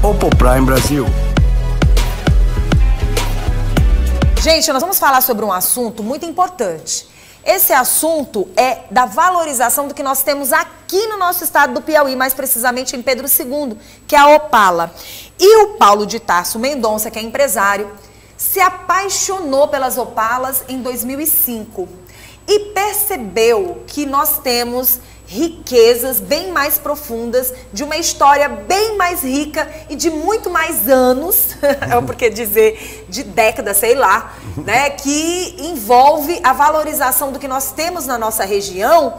Opal Prime Brasil. Gente, nós vamos falar sobre um assunto muito importante. Esse assunto é da valorização do que nós temos aqui no nosso estado do Piauí, mais precisamente em Pedro II, que é a Opala. E o Paulo de Tarso Mendonça, que é empresário, se apaixonou pelas Opalas em 2005 e percebeu que nós temos riquezas bem mais profundas, de uma história bem mais rica e de muito mais anos, porque dizer de décadas, sei lá, né, que envolve a valorização do que nós temos na nossa região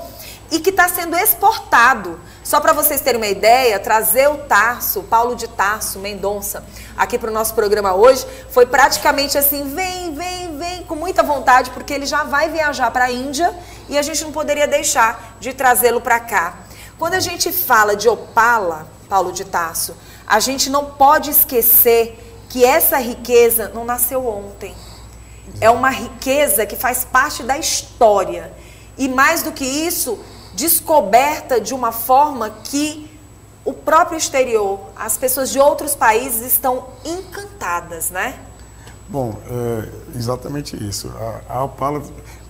e que está sendo exportado. Só para vocês terem uma ideia, trazer o Tarso, Paulo de Tarso Mendonça, aqui para o nosso programa hoje, foi praticamente assim, vem, com muita vontade, porque ele já vai viajar para a Índia e a gente não poderia deixar de trazê-lo para cá. Quando a gente fala de Opala, Paulo de Tarso, a gente não pode esquecer que essa riqueza não nasceu ontem. É uma riqueza que faz parte da história. E mais do que isso, descoberta de uma forma que o próprio exterior, as pessoas de outros países estão encantadas, né? Bom, é exatamente isso. A Opala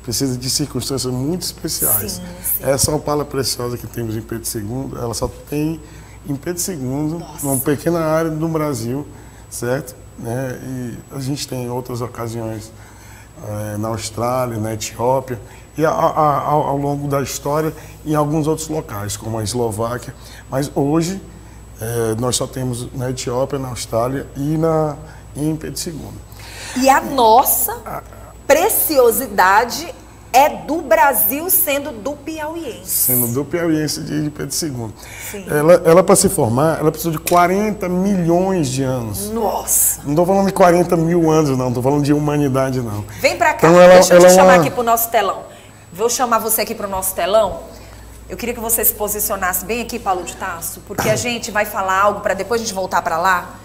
precisa de circunstâncias muito especiais. Sim. Essa Opala preciosa que temos em Pedro II, ela só tem em Pedro II, numa pequena área do Brasil, certo? E a gente tem outras ocasiões na Austrália, na Etiópia, e ao longo da história em alguns outros locais, como a Eslováquia. Mas hoje nós só temos na Etiópia, na Austrália e em Pedro II. E a nossa preciosidade é do Brasil, sendo do piauiense. Sendo do piauiense de Pedro II. Sim. Ela para se formar, ela precisou de 40 milhões de anos. Nossa! Não estou falando de 40 mil anos, não. Estou falando de humanidade, não. Vem para cá, então, deixa eu te chamar aqui para o nosso telão. Vou chamar você aqui para o nosso telão. Eu queria que você se posicionasse bem aqui, Paulo de Tarso, porque a gente vai falar algo para depois a gente voltar para lá.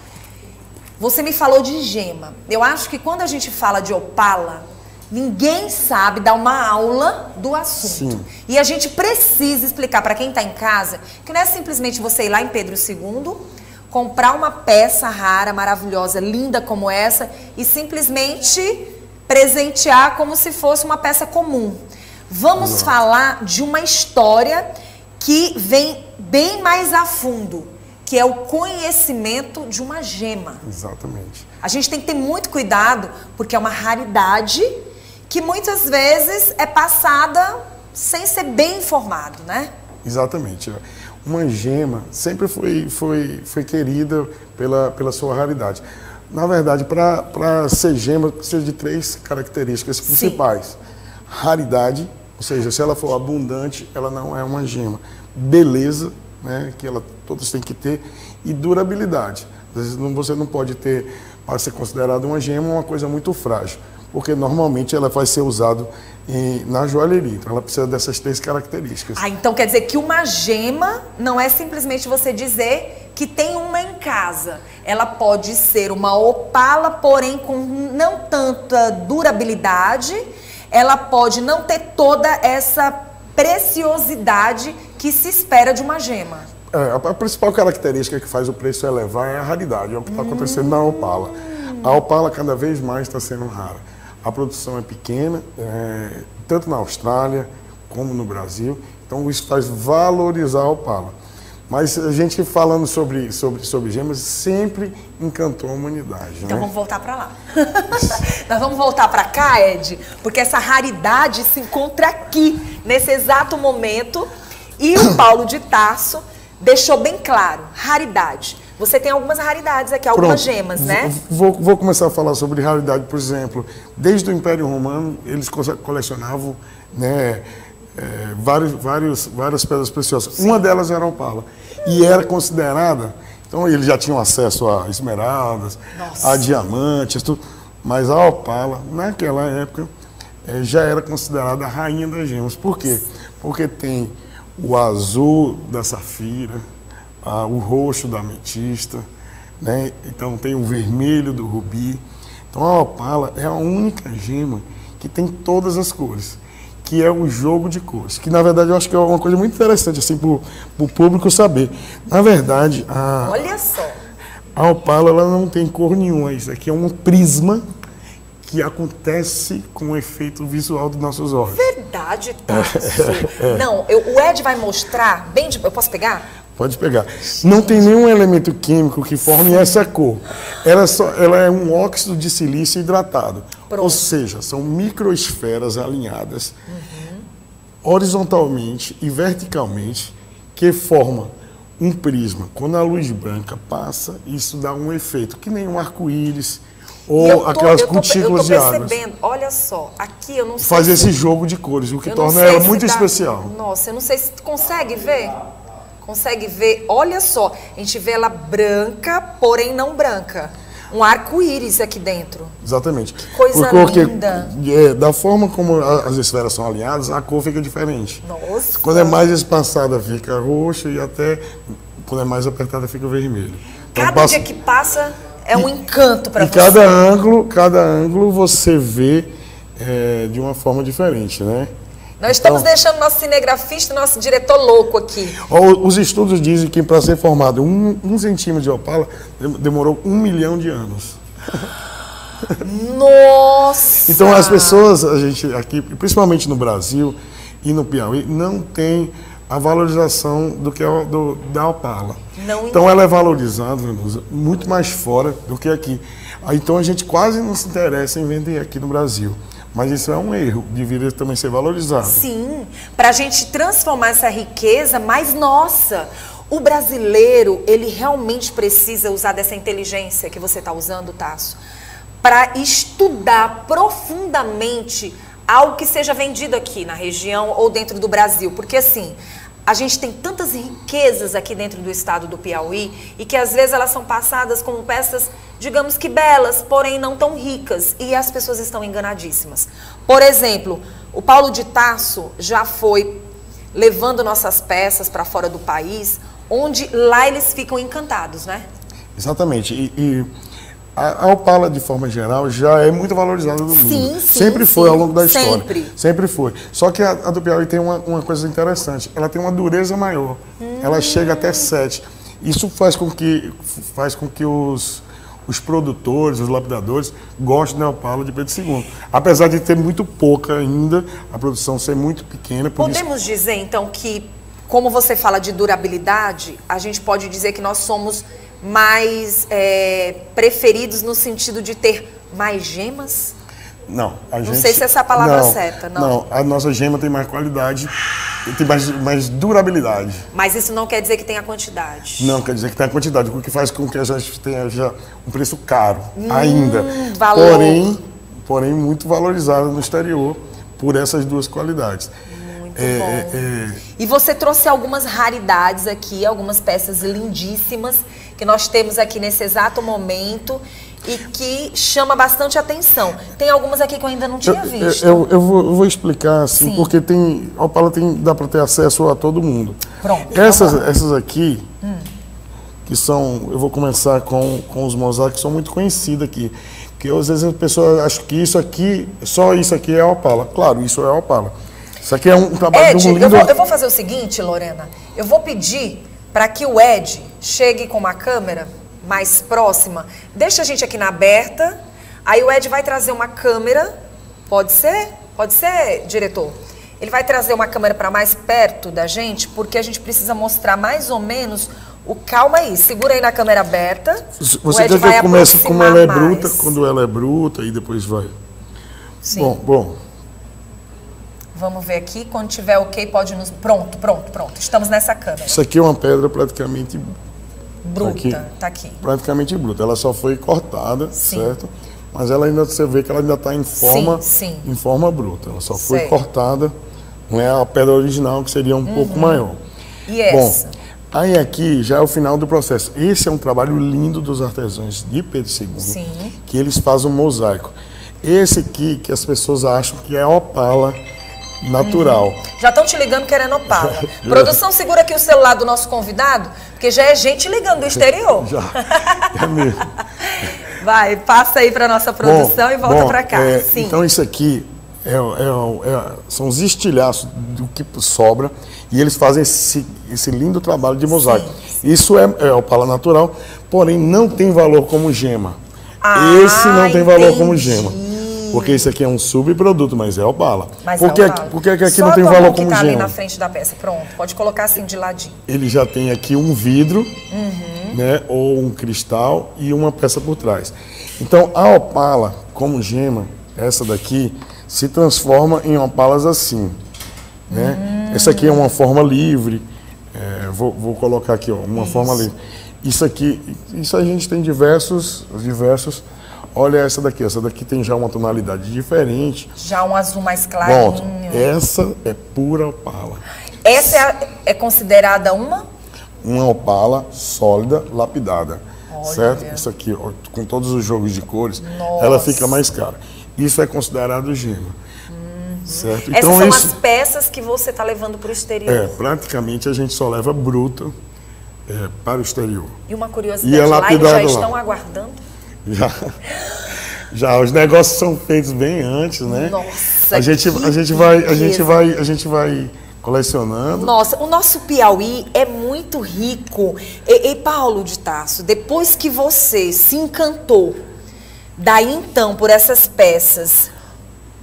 Você me falou de gema. Eu acho que quando a gente fala de Opala, ninguém sabe dar uma aula do assunto. Sim. E a gente precisa explicar para quem está em casa que não é simplesmente você ir lá em Pedro II, comprar uma peça rara, maravilhosa, linda como essa e simplesmente presentear como se fosse uma peça comum. Vamos falar de uma história que vem bem mais a fundo, que é o conhecimento de uma gema. Exatamente. A gente tem que ter muito cuidado, porque é uma raridade que muitas vezes é passada sem ser bem informado, né? Exatamente. Uma gema sempre foi querida pela sua raridade. Na verdade, para ser gema, precisa de 3 características principais. Sim. Raridade, ou seja, se ela for abundante, ela não é uma gema. Beleza, né, que todas têm que ter, e durabilidade. Às vezes você não pode ter, para ser considerada uma gema, uma coisa muito frágil, porque normalmente ela vai ser usada na joalheria. Então ela precisa dessas 3 características. Então quer dizer que uma gema não é simplesmente você dizer que tem uma em casa. Ela pode ser uma opala, porém com não tanta durabilidade. Ela pode não ter toda essa preciosidade que se espera de uma gema. A principal característica que faz o preço elevar é a raridade. É o que está acontecendo na Opala. A Opala cada vez mais está sendo rara. A produção é pequena, tanto na Austrália como no Brasil. Então isso faz valorizar a Opala. Mas a gente falando sobre gemas sempre encantou a humanidade. Então né? Vamos voltar para lá. Nós vamos voltar para cá, Ed, porque essa raridade se encontra aqui, nesse exato momento. E o Paulo de Tarso deixou bem claro, raridade. Você tem algumas raridades aqui, algumas gemas, né? Vou começar a falar sobre raridade, por exemplo. Desde o Império Romano, eles colecionavam, né, várias pedras preciosas. Sim. Uma delas era a Opala. E era considerada... Então, eles já tinham acesso a esmeraldas, a diamantes, tudo. Mas a Opala, naquela época, já era considerada a rainha das gemas. Por quê? Porque tem o azul da safira, o roxo da ametista, né? Então tem o vermelho do rubi. Então a Opala é a única gema que tem todas as cores, que é o jogo de cores, que na verdade eu acho que é uma coisa muito interessante assim para o público saber. Na verdade, olha só, A opala ela não tem cor nenhuma. Isso aqui é um prisma que acontece com o efeito visual dos nossos olhos. Verdade, Tasso. Não, o Ed vai mostrar bem de... Eu posso pegar? Pode pegar. Não tem nenhum elemento químico que forme essa cor. Ela é um óxido de silício hidratado. Pronto. Ou seja, são microesferas alinhadas horizontalmente e verticalmente que formam um prisma. Quando a luz branca passa, isso dá um efeito, que nem um arco-íris ou aquelas cutículas de água. Eu tô percebendo, olha só, aqui eu não sei faz esse jogo de cores, o que torna ela muito especial. Nossa, eu não sei se tu consegue ver. Consegue ver? Olha só, a gente vê ela branca, porém não branca. Um arco-íris aqui dentro. Exatamente. Que coisa linda. Da forma como as esferas são alinhadas, a cor fica diferente. Nossa. Quando é mais espaçada fica roxo e até quando é mais apertada fica vermelho. Então, cada dia que passa é um encanto para você. Cada ângulo você vê de uma forma diferente, né? Nós estamos deixando nosso cinegrafista, nosso diretor louco aqui. Os estudos dizem que para ser formado um centímetro de opala demorou 1 milhão de anos. Nossa! Então as pessoas, a gente aqui, principalmente no Brasil e no Piauí, não tem a valorização do que da opala. Então ela é valorizada muito mais fora do que aqui. Então a gente quase não se interessa em vender aqui no Brasil. Mas isso é um erro, deveria também ser valorizado. Sim, para a gente transformar essa riqueza, mas nossa, o brasileiro, ele realmente precisa usar dessa inteligência que você está usando, Tasso, para estudar profundamente algo que seja vendido aqui na região ou dentro do Brasil. Porque assim, a gente tem tantas riquezas aqui dentro do estado do Piauí e que às vezes elas são passadas como peças, digamos que belas, porém não tão ricas, e as pessoas estão enganadíssimas. Por exemplo, o Paulo de Tarso já foi levando nossas peças para fora do país, onde lá eles ficam encantados, né? Exatamente. E a opala, de forma geral, já é muito valorizada no mundo. Sempre foi ao longo da história. Sempre foi. Só que a do Piauí tem uma coisa interessante. Ela tem uma dureza maior. Ela chega até 7. Isso faz com que os produtores, os lapidadores, gostem da opala de Pedro II. Apesar de ter muito pouca ainda, a produção ser muito pequena. Podemos dizer, então, que, como você fala de durabilidade, a gente pode dizer que nós somos mais preferidos no sentido de ter mais gemas? Não. Não sei se essa é a palavra certa. Não, a nossa gema tem mais qualidade, tem mais durabilidade. Mas isso não quer dizer que tenha quantidade? Não, quer dizer que tem a quantidade, o que faz com que a gente tenha já um preço caro ainda. Valor. Porém muito valorizado no exterior por essas duas qualidades. Muito bom. E você trouxe algumas raridades aqui, algumas peças lindíssimas que nós temos aqui nesse exato momento e que chama bastante atenção. Tem algumas aqui que eu ainda não tinha visto. Eu vou explicar assim, porque a opala dá para ter acesso a todo mundo. Pronto. Essas aqui, que são, eu vou começar com os mosaicos, são muito conhecidos aqui. Porque às vezes a pessoa acha que só isso aqui é a opala. Claro, isso é a opala. Isso aqui é um trabalho Ed, lindo. Eu vou fazer o seguinte, Lorena. Eu vou pedir para que o Ed chegue com uma câmera mais próxima. Deixa a gente aqui na aberta. Aí o Ed vai trazer uma câmera. Pode ser? Pode ser, diretor? Ele vai trazer uma câmera para mais perto da gente, porque a gente precisa mostrar mais ou menos o... Calma aí, segura aí na câmera aberta. Você quer que eu comece como ela é bruta, quando ela é bruta, e depois vai. Sim. Bom. Vamos ver aqui, quando tiver ok, pode nos... Pronto. Estamos nessa câmera. Isso aqui é uma pedra praticamente... Bruta, tá aqui. Praticamente bruta. Ela só foi cortada, certo? Mas ela ainda, você vê que ela ainda está em forma bruta. Ela só foi cortada, não é a pedra original, que seria um pouco maior. E essa? Bom, aí aqui já é o final do processo. Esse é um trabalho lindo dos artesãos de Pedro II, que eles fazem um mosaico. Esse aqui, que as pessoas acham que é opala natural. Já estão te ligando querendo opala. Produção, segura aqui o celular do nosso convidado, porque já é gente ligando do exterior. Já, é mesmo. Vai, passa aí para nossa produção e volta para cá. Então isso aqui são os estilhaços do que sobra e eles fazem esse lindo trabalho de mosaico. Isso é opala natural, porém não tem valor como gema. Ah, Esse não tem valor entendi. como gema. Porque esse aqui é um subproduto, mas é opala. Mas por que aqui não tem valor como tá gema? Ali na frente da peça, pronto. Pode colocar assim de ladinho. Ele já tem aqui um vidro, né, ou um cristal e uma peça por trás. Então a opala como gema, essa daqui, se transforma em opalas assim, né? Essa aqui é uma forma livre. Vou colocar aqui, ó, uma forma livre. Isso aqui, isso a gente tem diversos. Olha essa daqui tem já uma tonalidade diferente. Já um azul mais clarinho. Pronto, essa é pura opala. Essa é considerada uma opala sólida, lapidada. Olha. Certo? Isso aqui, ó, com todos os jogos de cores, Nossa. ela fica mais cara. Isso é considerado gema. Certo? Essas Então, são as peças que você está levando para o exterior. Praticamente a gente só leva bruta para o exterior. E uma curiosidade, lá eles já estão aguardando? Já os negócios são feitos bem antes, né? Nossa, a gente vai colecionando. Nossa, o nosso Piauí é muito rico. E Paulo de Tarso, depois que você se encantou, daí então por essas peças,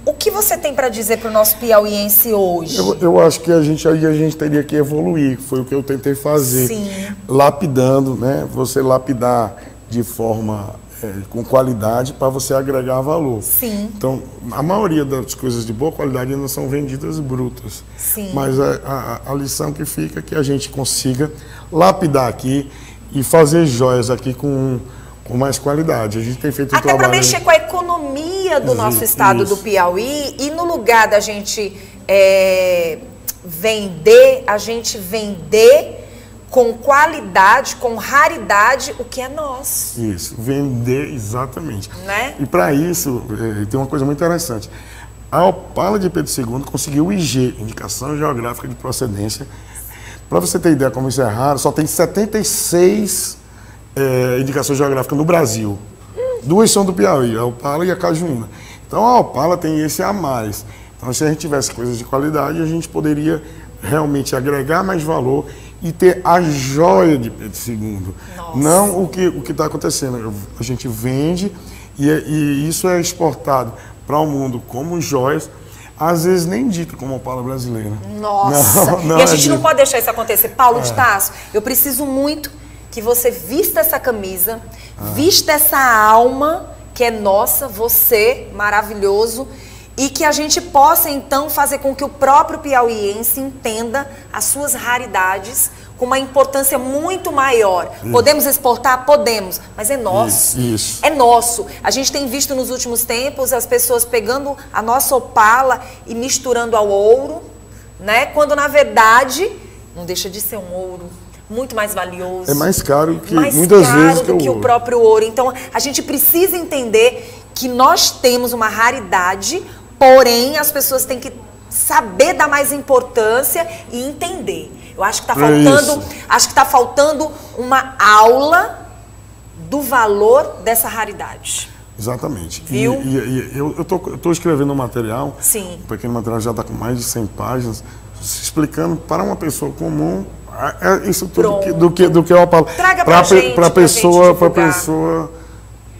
o que você tem para dizer para o nosso piauiense hoje? Eu acho que a gente teria que evoluir, foi o que eu tentei fazer. Sim. Lapidando, né? Você lapidar de forma com qualidade para você agregar valor. Sim. Então, a maioria das coisas de boa qualidade ainda são vendidas brutas. Sim. Mas a lição que fica é que a gente consiga lapidar aqui e fazer joias aqui com mais qualidade. A gente tem feito um até trabalho... para mexer com a economia do nosso estado do Piauí, e no lugar da gente vender, a gente vender com qualidade, com raridade, o que é nosso. Isso, vender exatamente. Né? E para isso, tem uma coisa muito interessante. A opala de Pedro II conseguiu o IG, Indicação Geográfica de Procedência. Para você ter ideia como isso é raro, só tem 76 indicações geográficas no Brasil. 2 são do Piauí, a opala e a cajuína. Então a opala tem esse a mais. Então se a gente tivesse coisas de qualidade, a gente poderia realmente agregar mais valor e ter a joia de Pedro II. Nossa. Não o que está acontecendo. A gente vende e isso é exportado para o mundo como joias, às vezes nem dito como opala brasileira. Nossa! Não e a gente não pode deixar isso acontecer. Paulo de Tarso, eu preciso muito que você vista essa camisa, vista essa alma que é nossa, você, maravilhoso, e que a gente possa, então, fazer com que o próprio piauiense entenda as suas raridades com uma importância muito maior. Isso. Podemos exportar? Podemos, mas é nosso. Isso. É nosso. A gente tem visto nos últimos tempos as pessoas pegando a nossa opala e misturando ao ouro, né? Quando, na verdade, não deixa de ser um ouro muito mais valioso. É mais caro que mais muitas caro vezes do que o próprio ouro. Então, a gente precisa entender que nós temos uma raridade, porém, as pessoas têm que saber dar mais importância e entender. Eu acho que está faltando uma aula do valor dessa raridade. Exatamente. Viu? E eu estou escrevendo um material, Sim. um pequeno material já está com mais de 100 páginas, explicando para uma pessoa comum isso tudo do que é uma palavra. Traga para a pessoa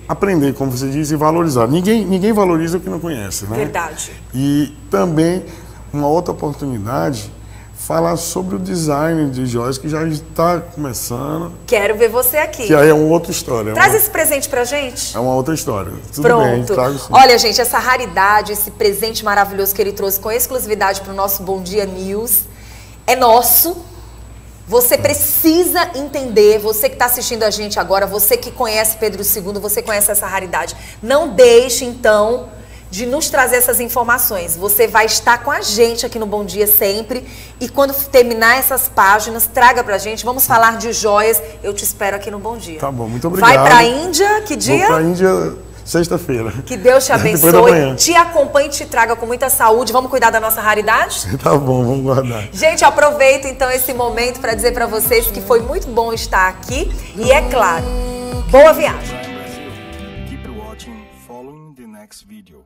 aprender, como você diz, e valorizar. Ninguém valoriza o que não conhece, né? Verdade. E também uma outra oportunidade, falar sobre o design de joias que já está começando. Quero ver você aqui. Que aí é uma outra história. Traz esse presente pra gente. É uma outra história. Tudo Pronto. bem, trago sim. Olha, gente, essa raridade, esse presente maravilhoso que ele trouxe com exclusividade para o nosso Bom Dia News é nosso. Você precisa entender, você que está assistindo a gente agora, você que conhece Pedro II, você conhece essa raridade. Não deixe, então, de nos trazer essas informações. Você vai estar com a gente aqui no Bom Dia sempre. E quando terminar essas páginas, traga pra gente. Vamos falar de joias. Eu te espero aqui no Bom Dia. Tá bom, muito obrigado. Vai pra Índia, que dia? Vou pra Índia sexta-feira. Que Deus te abençoe, te acompanhe e te traga com muita saúde. Vamos cuidar da nossa raridade? Tá bom, vamos guardar. Gente, aproveito então esse momento para dizer para vocês que foi muito bom estar aqui. E é claro, boa viagem. Keep watching, following the next video.